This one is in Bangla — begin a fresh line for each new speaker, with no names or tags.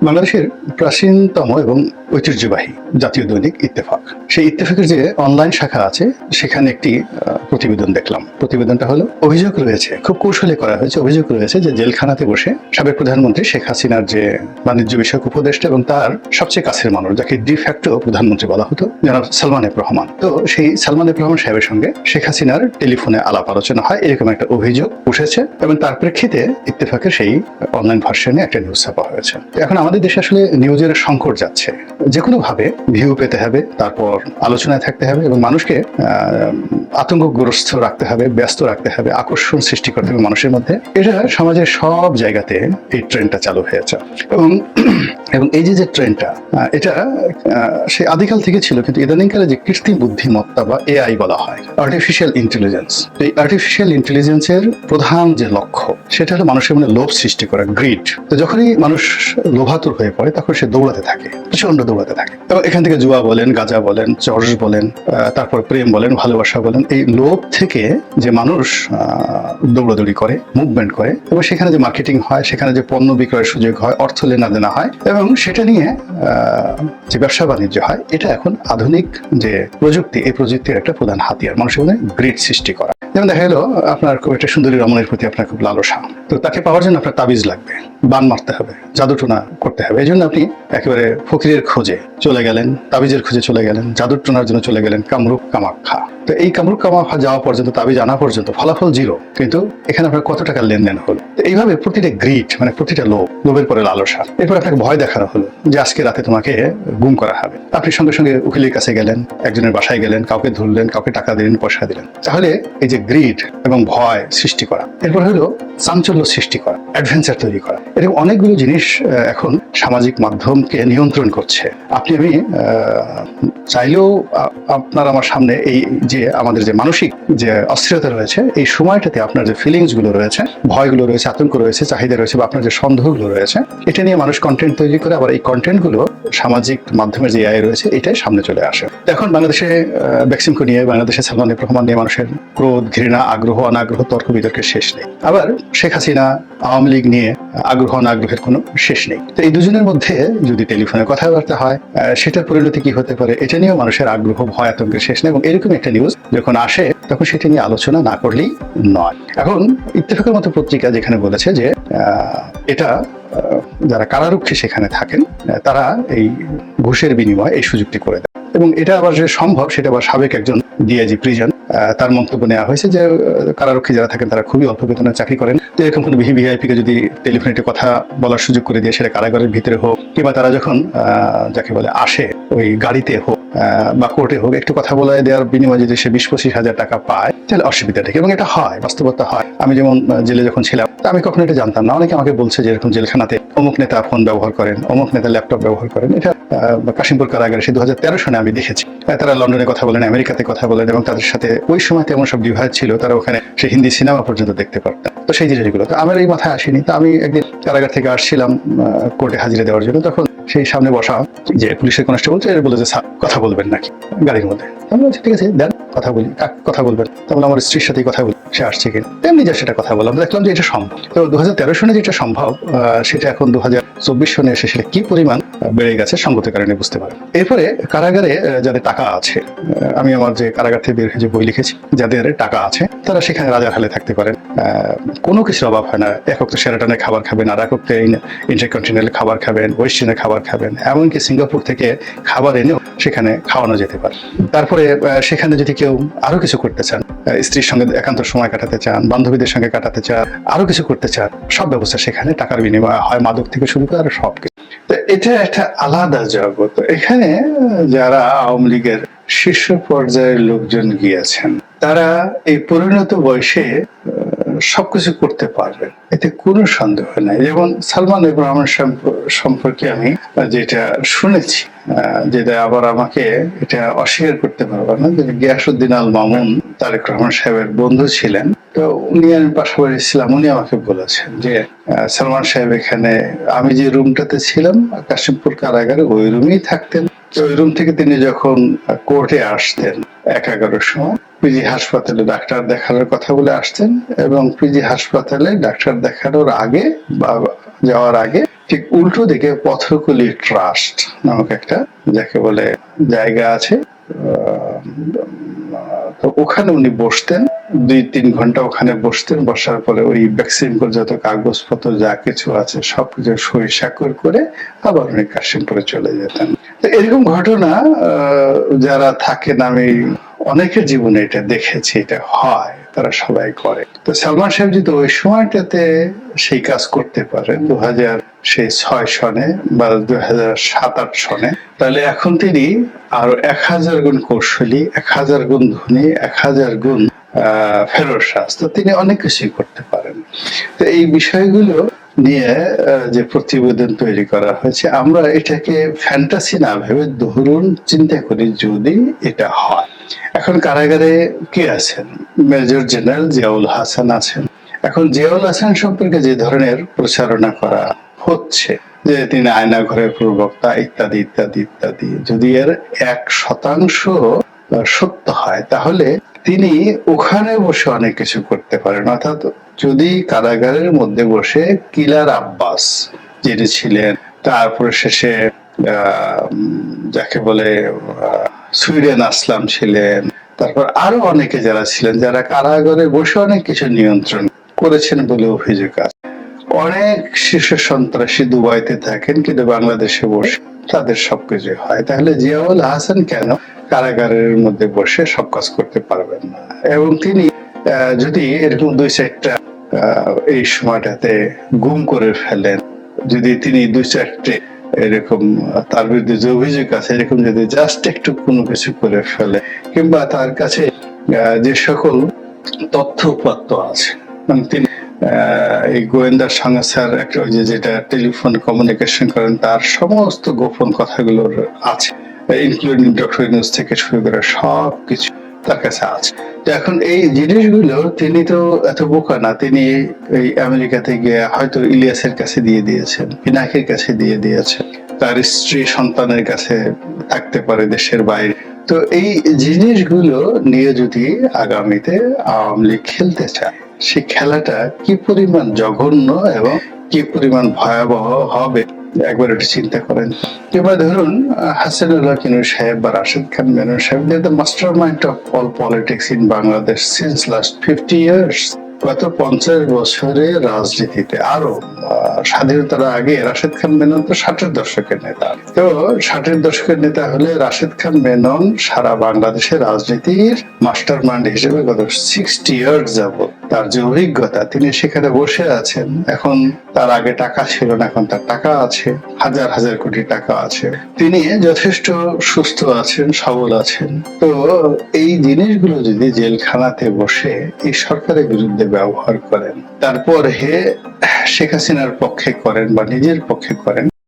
বাংলাদেশের প্রাচীনতম এবং ঐতিহ্যবাহী জাতীয় দৈনিক ইত্তেফাক, সেই ইত্তেফাকের যে অনলাইন শাখা আছে সেখানে একটি প্রতিবেদন দেখলাম। প্রতিবেদনটা হলো অভিযোগ রয়েছে, খুব কৌশলে করা হয়েছে, অভিযোগ রয়েছে যে জেলখানাতে বসে সাবেক প্রধানমন্ত্রী শেখ হাসিনার যে বাণিজ্য বিষয়ক উপদেষ্টা এবং তার সবচেয়ে কাছের মানুষ, যাকে ডিফ্যাক্টো প্রধানমন্ত্রী বলা হতো, জনাব সালমান এফ রহমান, তো সেই সালমান এফ রহমান সাহেবের সঙ্গে শেখ হাসিনার টেলিফোনে আলাপ আলোচনা হয়, এরকম একটা অভিযোগ উঠেছে এবং তার প্রেক্ষিতে ইত্তেফাকের সেই অনলাইন ভার্সনে একটা নিউজ ছাপা হয়েছে। এখন আমাদের দেশে আসলে নিউজের সংকট যাচ্ছে, যে কোনো ভাবে ভিউ পেতে হবে, তারপর আলোচনায় থাকতে হবে এবং মানুষকে আতঙ্কগ্রস্ত রাখতে হবে, ব্যস্ত রাখতে হবে, আকর্ষণ সৃষ্টি করতে হবে মানুষের মধ্যে। এটা সমাজের সব জায়গাতে এই ট্রেন্ডটা চালু হয়েছে এবং এবং এই যে ট্রেন্ডটা, এটা সেই আদিকাল থেকে ছিল, কিন্তু ইদানিংকালে যে কৃত্রিম বুদ্ধিমত্তা বা এআই বলা হয়, আর্টিফিশিয়াল ইন্টেলিজেন্স, এই আর্টিফিশিয়াল ইন্টেলিজেন্সের প্রধান যে লক্ষ্য সেটা হলো মানুষের মনে লোভ সৃষ্টি করা, গ্রিড। তো যখনই মানুষ লোভাতুর হয়ে পড়ে তখন সে দৌড়াতে থাকে, প্রচন্ড দৌড়াতে থাকে। এবং এখান থেকে জুয়া বলেন, গাঁজা বলেন, চরস বলেন, তারপর প্রেম বলেন, ভালোবাসা বলেন, এই লোভ থেকে যে মানুষ দৌড়াদৌড়ি করে, মুভমেন্ট করে, এবং সেখানে যে মার্কেটিং হয়, সেখানে যে পণ্য বিক্রয়ের সুযোগ হয়, অর্থ লেনাদেনা হয় এবং সেটা নিয়ে যে ব্যবসা বাণিজ্য হয়, এটা এখন আধুনিক যে প্রযুক্তি, এই প্রযুক্তির একটা প্রধান হাতিয়ার, মানুষের মধ্যে গ্রিড সৃষ্টি করা। যেমন দেখা গেল আপনার খুব একটা সুন্দরী রমণীর প্রতি আপনার খুব লালসা, তো তাকে পাওয়ার জন্য আপনার তাবিজ লাগবে, বান মারতে হবে, জাদুটোনা করতে হবে। এই জন্য আপনি একেবারে ফকিরের খোঁজে চলে গেলেন, তাবিজের খোঁজে চলে গেলেন, জাদুটোনার জন্য চলে গেলেন কামরূপ কামাখ্যা। তো এই কামরূপ কামাখ্যা যাওয়া পর্যন্ত, তাবিজ আনা পর্যন্ত ফলাফল জিরো, কিন্তু এখানে আপনার কত টাকার লেনদেন হলো। তো এইভাবে প্রতিটা গ্রিড, মানে প্রতিটা লোভের পরে লালসা, এরপর আপনাকে ভয় দেখানো হলো যে আজকে রাতে তোমাকে গুম করা হবে। আপনি সঙ্গে সঙ্গে উকিলের কাছে গেলেন, একজনের বাসায় গেলেন, কাউকে ধরলেন, কাউকে টাকা দিলেন, পয়সা দিলেন। তাহলে এই যে গ্রিড এবং ভয় সৃষ্টি করা, এরপর হলো চাঞ্চল্য সৃষ্টি করা, অ্যাডভেঞ্চার তৈরি করা, এরকম অনেকগুলো জিনিস এখন সামাজিক মাধ্যমকে নিয়ন্ত্রণ করছে। আপনি আমি চাইলেও আপনার আমার সামনে এই যে আমাদের যে মানসিক যে অস্থিরতা রয়েছে, এই সময়টাতে আপনার যে ফিলিংস গুলো রয়েছে, ভয়গুলো রয়েছে, আতঙ্ক রয়েছে, চাহিদা রয়েছে, বা আপনার যে সন্দেহগুলো রয়েছে, এটা নিয়ে মানুষ কন্টেন্ট তৈরি করে, আবার এই কন্টেন্ট গুলো সামাজিক মাধ্যমের যে এআই রয়েছে এটাই সামনে চলে আসে। এখন বাংলাদেশে বেক্সিমকো নিয়ে, বাংলাদেশে সালমান এফ রহমান নিয়ে মানুষের ক্রোধ, ঘৃণা, আগ্রহ, অনাগ্রহ, তর্ক বিতর্কের শেষ নেই। আবার শেখ হাসিনা, আওয়ামী লীগ নিয়ে আগ্রহ অনাগ্রহের কোনো শেষ নেই। তো এই দুজনের মধ্যে যদি টেলিফোনে কথাবার্তা হয়, সেটার পরিণতি কি হতে পারে, এটা নিয়েও মানুষের আগ্রহ, ভয়, আতঙ্কের শেষ নেই। এবং এরকম একটা নিউজ যখন আসে তখন সেটা নিয়ে আলোচনা না করলেই নয়। এখন ইত্তেফাকের মতো পত্রিকা যেখানে বলেছে যে এটা যারা কারারক্ষী সেখানে থাকেন তারা এই ঘুষের বিনিময়ে এই সুযোগটি করে দেয়, এবং এটা আবার যে সম্ভব সেটা আবার সাবেক একজন ডিআইজি প্রিজন, তার মন্তব্য নেওয়া হয়েছে যে কারারক্ষী যারা থাকেন তারা খুবই অল্প বেতনে চাকরি করেন। তো এরকম কোনো ভিআইপি কে যদি টেলিফোনে কথা বলার সুযোগ করে দিয়ে, সেটা কারাগারের ভিতরে হোক কিংবা তারা যখন যাকে বলে আসে ওই গাড়িতে হোক বা কোর্টে হোক, একটু কথা বলে দেওয়ার বিনিময়ে যদি সে 20-25 হাজার টাকা পায়, তাহলে অসুবিধা নেই। এবং এটা হয়, বাস্তবতা হয়। আমি যেমন জেলে যখন ছিলাম, আমি কখনো এটা জানতাম না। অনেকে আমাকে বলছে যে এরকম জেলখানাতে অমুক নেতা ফোন ব্যবহার করেন, অমুক নেতা ল্যাপটপ ব্যবহার করেন। এটা কাশিমপুর কারাগারে সে 2013 সনে আমি দেখেছি। তারা লন্ডনে কথা বলেন, আমেরিকাতে কথা বলেন, এবং তাদের সাথে ওই সময় তেমন সব ডিভাইস ছিল, তারা ওখানে সে হিন্দি সিনেমা পর্যন্ত দেখতে পারতাম। তো সেই জিনিসগুলো তো আমার এই মাথায় আসেনি। তো আমি একদিন কারাগার থেকে আসছিলাম কোর্টে হাজিরা দেওয়ার জন্য, তখন সেই সামনে বসা যে পুলিশের কনস্টেবল বলে যে স্যার কথা বলবেন নাকি গাড়ির মধ্যে। আমি বলছি ঠিক আছে দেন কথা বলি, কথা বলবেন। তাহলে আমার স্ত্রীর সাথেই কথা বলি, সে আসছে কিনা, তেমনি যা সেটা কথা বললাম, দেখলাম যে এটা সম্ভব। তো 2013 সনে যেটা সম্ভব, সেটা এখন 2024 সনে এসে সেটা কি পরিমাণ বেড়ে গেছে সঙ্গতের কারণে বুঝতে পারে। এরপরে কারাগারে যাদের টাকা আছে, আমি আমার যে কারাগার থেকে বের হয়ে যে বই লিখেছি, যাদের টাকা আছে তারা সেখানে রাজার হালে থাকতে পারেন, কোনো কিছুর অভাব হয় না। একক তো সেরাটনের খাবার খাবেন, আর একক ইন্টারকন্টিনেন্টাল খাবার খাবেন, ওয়েস্টার্নের খাবার খাবেন, এমনকি সিঙ্গাপুর থেকে খাবার এনেও সেখানে খাওয়ানো যেতে পারে। তারপরে সেখানে যদি কেউ আরো কিছু করতে চান, স্ত্রীর সঙ্গে একান্ত সময় কাটাতে চান, বান্ধবীদের সঙ্গে কাটাতে চান, আরো কিছু করতে চান, সব ব্যবস্থা সেখানে টাকার বিনিময়ে হয়, মাদক থেকে শুরু করে আর সবকিছু। তো এটা একটা আলাদা জগৎ। এখানে যারা আওয়ামী লীগের শীর্ষ পর্যায়ের লোকজন গিয়েছেন, তারা এই পরিণত বয়সে সবকিছু করতে পারবেন, এতে কোনো সন্দেহ নাই। যেমন সালমান এফ রহমান সম্পর্কে আমি যেটা শুনেছি, যেটা আবার আমাকে এটা অস্বীকার করতে পারবো না, যে গিয়াসউদ্দিন আল মামুন তারেক রহমান সাহেবের বন্ধু ছিলেন। তো উনি, আমি পাশাপাশি ছিলাম, উনি আমাকে বলেছেন যে সালমান সাহেব এখানে, আমি যে রুমটাতে ছিলাম কাশিমপুর কারাগারে, ওই রুমেই থাকতেন, তো ওই রুম থেকে তিনি যখন কোর্টে আসতেন 11টার সময়, পিজি হাসপাতালে ডাক্তার দেখানোর কথা বলে আসতেন, এবং পিজি হাসপাতালে ডাক্তার দেখানোর আগে বা যাওয়ার আগে ঠিক উল্টো দিকে পথকুলি ট্রাস্ট নামক একটা যাকে বলে জায়গা আছে, তো ওখানে উনি বসতেন, 2-3 ঘন্টা ওখানে বসতেন। বসার পরে ওই ভ্যাকসিনপুর যত কাগজপত্র যা কিছু আছে সবকিছু সই স্বাক্ষর করে আবার উনি কাশিমপুরে চলে যেতেন। তো এরকম ঘটনা যারা থাকেন, আমি অনেকের জীবনে এটা দেখেছি, এটা হয়, তারা সবাই করে। তো সালমান সাহেব যদি ওই সময়টাতে সেই কাজ করতে পারেন 2006 সনে বা 2007-8 সনে, তাহলে এখন তিনি আরো 1000 গুণ কৌশলী, 1000 গুণ ধনী, 1000 গুণ ফেরোসাজ, তো তিনি অনেক কিছুই করতে পারেন। তো এই বিষয়গুলো নিয়ে যে প্রতিবেদন তৈরি করা হয়েছে, আমরা এটাকে ফ্যান্টাসি না ভেবে ধরুন চিন্তা করি যদি এটা হয়। এখন কারাগারে কে আছেন? মেজর জেনারেল জিয়াউল হাসান আছেন। এখন জিয়াউল হাসান সম্পর্কে যে ধরনের প্রচারণা করা হচ্ছে যে তিনি আয়না ঘরের প্রবক্তা ইত্যাদি ইত্যাদি ইত্যাদি, যদি এর 1% সত্য হয় তাহলে তিনি ওখানে বসে অনেক কিছু করতে পারেন। অর্থাৎ যদি কারাগারের মধ্যে বসে কিলার আব্বাস যিনি ছিলেন, তারপরে শেষে যাকে বলে সুইডেন আসলাম ছিলেন, তারপর আরো অনেকে যারা ছিলেন, যারা কারাগারে বসে অনেক কিছু নিয়ন্ত্রণ করেছেন বলে অভিযোগ আছে। অনেক শীর্ষ সন্ত্রাসী দুবাইতে থাকেন কিন্তু বাংলাদেশে বসে তাদের সবকিছু হয়। তাহলে জিয়াউল হাসান কেন কারাগারের মধ্যে বসে সব কাজ করতে পারবেন না? এবং তিনি যদি এরকম 2-4টা এই সময়টাতে গুম করে ফেলেন, যদি তিনি 2-4টে এরকম তার বিরুদ্ধে যে অভিযোগ আছে এরকম যদি জাস্ট একটু কোনো কিছু করে ফেলে, কিংবা তার কাছে যে সকল তথ্য উপাত্ত আছে, মানে তিনি এই গোয়েন্দা সংস্থার একটা ওই যেটা টেলিফোন কমিউনিকেশন করেন তার সমস্ত গোপন কথাগুলো আছে, ইনক্লুডিং ডক্টর ইউনূস থেকে শুরু করে সবকিছু তার কাছে আছে। তো এখন এই জিনিসগুলো তিনি তো এত বোকা না, তিনি এই আমেরিকাতে গিয়ে হয়তো ইলিয়াসের কাছে দিয়ে দিয়েছেন, পিনাকির কাছে দিয়ে দিয়েছেন, তার স্ত্রী সন্তানের কাছে থাকতে পারে দেশের বাইরে। তো এই জিনিসগুলো নিয়ে যদি আগামীতে আওয়ামী লীগ খেলতে চায়, সেই খেলাটা কি পরিমাণ জঘন্য এবং কি পরিমাণ ভয়াবহ হবে একবার একটু চিন্তা করেন। এবার ধরুন হাসিনুল্লাহ কিনু সাহেব বা রাশেদ খান মেনন সাহেব, they the mastermind of all politics in Bangladesh since last 50 years. গত 50 বছরের রাজনীতিতে, আরো স্বাধীনতার আগে রাশেদ খান মেনন তো 60-এর দশকের নেতা। তো 60-এর দশকের নেতা হলে রাশেদ খান মেনন সারা বাংলাদেশের রাজনীতির মাস্টার মাইন্ড হিসেবে গত 60 ইয়ার্স যাবত তার যে অভিজ্ঞতা, তিনি সেখানে বসে আছেন। এখন তার আগে টাকা ছিল না, এখন তার টাকা আছে, হাজার হাজার কোটি টাকা আছে, তিনি যথেষ্ট সুস্থ আছেন, সবল আছেন। তো এই জিনিসগুলো যদি জেলখানাতে বসে এই সরকারের বিরুদ্ধে ব্যবহার করেন, তারপর শেখ হাসিনার পক্ষে করেন বা নিজের পক্ষে করেন,